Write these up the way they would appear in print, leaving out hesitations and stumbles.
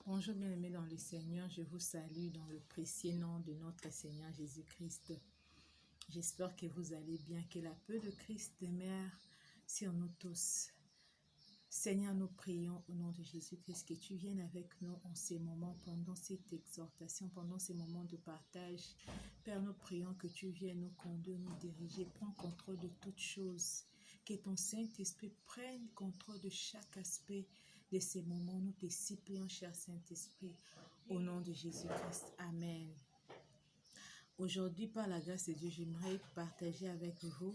Bonjour bien-aimés dans le Seigneur, je vous salue dans le précieux nom de notre Seigneur Jésus-Christ. J'espère que vous allez bien, que la paix de Christ demeure sur nous tous. Seigneur, nous prions au nom de Jésus-Christ que tu viennes avec nous en ces moments, pendant cette exhortation, pendant ces moments de partage. Père, nous prions que tu viennes nous conduire, nous diriger, prends contrôle de toutes choses. Que ton Saint-Esprit prenne contrôle de chaque aspect de ces moments. Nous te supplions, cher Saint-Esprit, au nom de Jésus-Christ. Amen. Aujourd'hui, par la grâce de Dieu, j'aimerais partager avec vous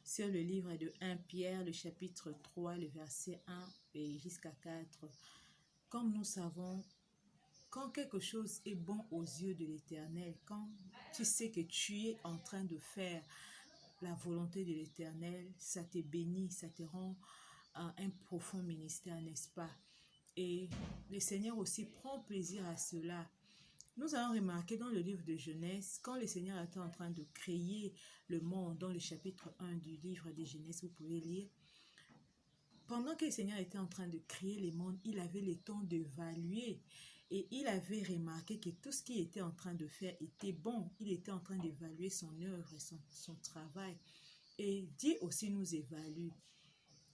sur le livre de 1 Pierre, le chapitre 3, le verset 1 et jusqu'à 4. Comme nous savons, quand quelque chose est bon aux yeux de l'Éternel, quand tu sais que tu es en train de faire la volonté de l'Éternel, ça te bénit, ça te rend un profond ministère, n'est-ce pas? Et le Seigneur aussi prend plaisir à cela. Nous avons remarqué dans le livre de Genèse, quand le Seigneur était en train de créer le monde, dans le chapitre 1 du livre de Genèse, vous pouvez lire, pendant que le Seigneur était en train de créer le monde, il avait le temps d'évaluer et il avait remarqué que tout ce qu'il était en train de faire était bon. Il était en train d'évaluer son œuvre et son travail. Et Dieu aussi nous évalue.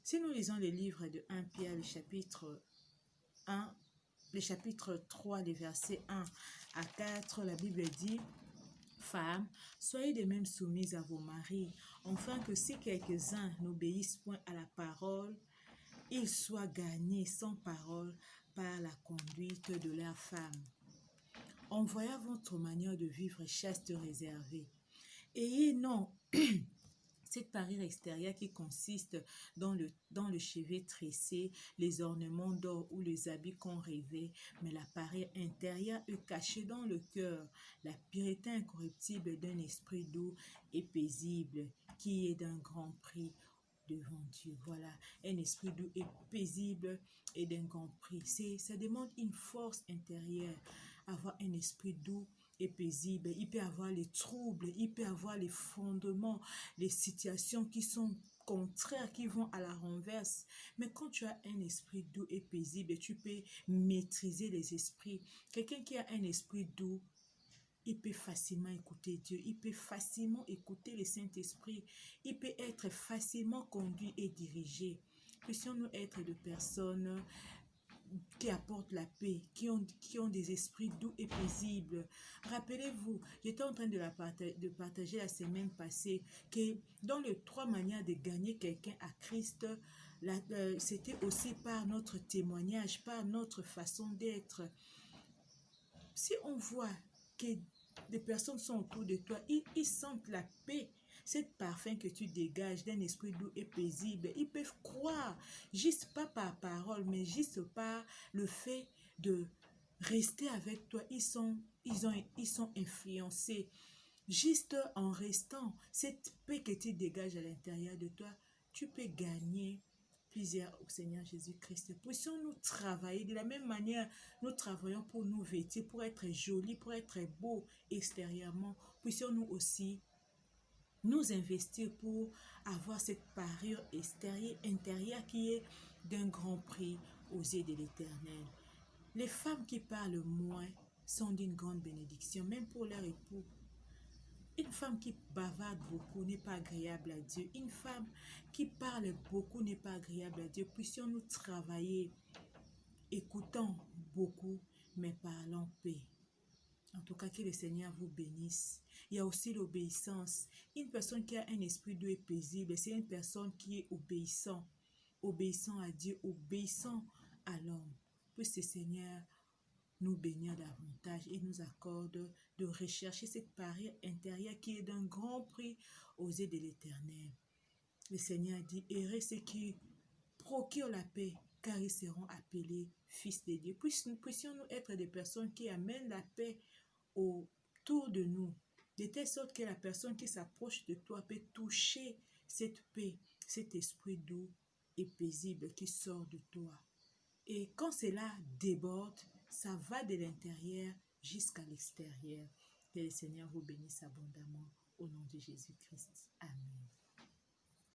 Si nous lisons le livre de 1 Pierre, le chapitre 1, le chapitre 3, les versets 1 à 4, la Bible dit: Femmes, soyez de même soumises à vos maris, afin que si quelques-uns n'obéissent point à la parole, ils soient gagnés sans parole par la conduite de leurs femmes. En voyant votre manière de vivre chaste réservée, ayez non cette parure extérieure qui consiste dans le chevet tressé, les ornements d'or ou les habits qu'on rêvait, mais la parure intérieure est cachée dans le cœur, la pureté incorruptible d'un esprit doux et paisible, qui est d'un grand prix devant Dieu. Voilà, un esprit doux et paisible et d'un grand prix. Ça demande une force intérieure, avoir un esprit doux et paisible. Il peut avoir les troubles, il peut avoir les fondements, les situations qui sont contraires, qui vont à la renverse. Mais quand tu as un esprit doux et paisible, tu peux maîtriser les esprits. Quelqu'un qui a un esprit doux, il peut facilement écouter Dieu, il peut facilement écouter le Saint-Esprit, il peut être facilement conduit et dirigé. Puissions-nous être de personnes qui apportent la paix, qui ont des esprits doux et paisibles. Rappelez-vous, j'étais en train de partager la semaine passée que dans les 3 manières de gagner quelqu'un à Christ, c'était aussi par notre témoignage, par notre façon d'être. Si on voit que des personnes sont autour de toi, ils sentent la paix, cette parfum que tu dégages d'un esprit doux et paisible, ils peuvent croire, juste pas par parole, mais juste par le fait de rester avec toi. Ils sont influencés. Juste en restant, cette paix que tu dégages à l'intérieur de toi, tu peux gagner plusieurs au Seigneur Jésus-Christ. Puissions-nous travailler de la même manière, nous travaillons pour nous vêtir, pour être jolis, pour être beaux extérieurement. Puissions-nous aussi nous investir pour avoir cette parure extérieure, intérieure qui est d'un grand prix aux yeux de l'Éternel. Les femmes qui parlent moins sont d'une grande bénédiction, même pour leur époux. Une femme qui bavarde beaucoup n'est pas agréable à Dieu. Une femme qui parle beaucoup n'est pas agréable à Dieu. Puissions-nous travailler, écoutons beaucoup, mais parlons paix. En tout cas, que le Seigneur vous bénisse. Il y a aussi l'obéissance. Une personne qui a un esprit doux et paisible, c'est une personne qui est obéissant à Dieu, obéissant à l'homme. Puisse le Seigneur nous bénir davantage et nous accorde de rechercher cette parure intérieure qui est d'un grand prix aux yeux de l'Éternel. Le Seigneur dit: heureux ceux qui procurent la paix, car ils seront appelés fils de Dieu. Puissions-nous être des personnes qui amènent la paix autour de nous, de telle sorte que la personne qui s'approche de toi peut toucher cette paix, cet esprit doux et paisible qui sort de toi. Et quand cela déborde, ça va de l'intérieur jusqu'à l'extérieur. Que le Seigneur vous bénisse abondamment au nom de Jésus-Christ. Amen.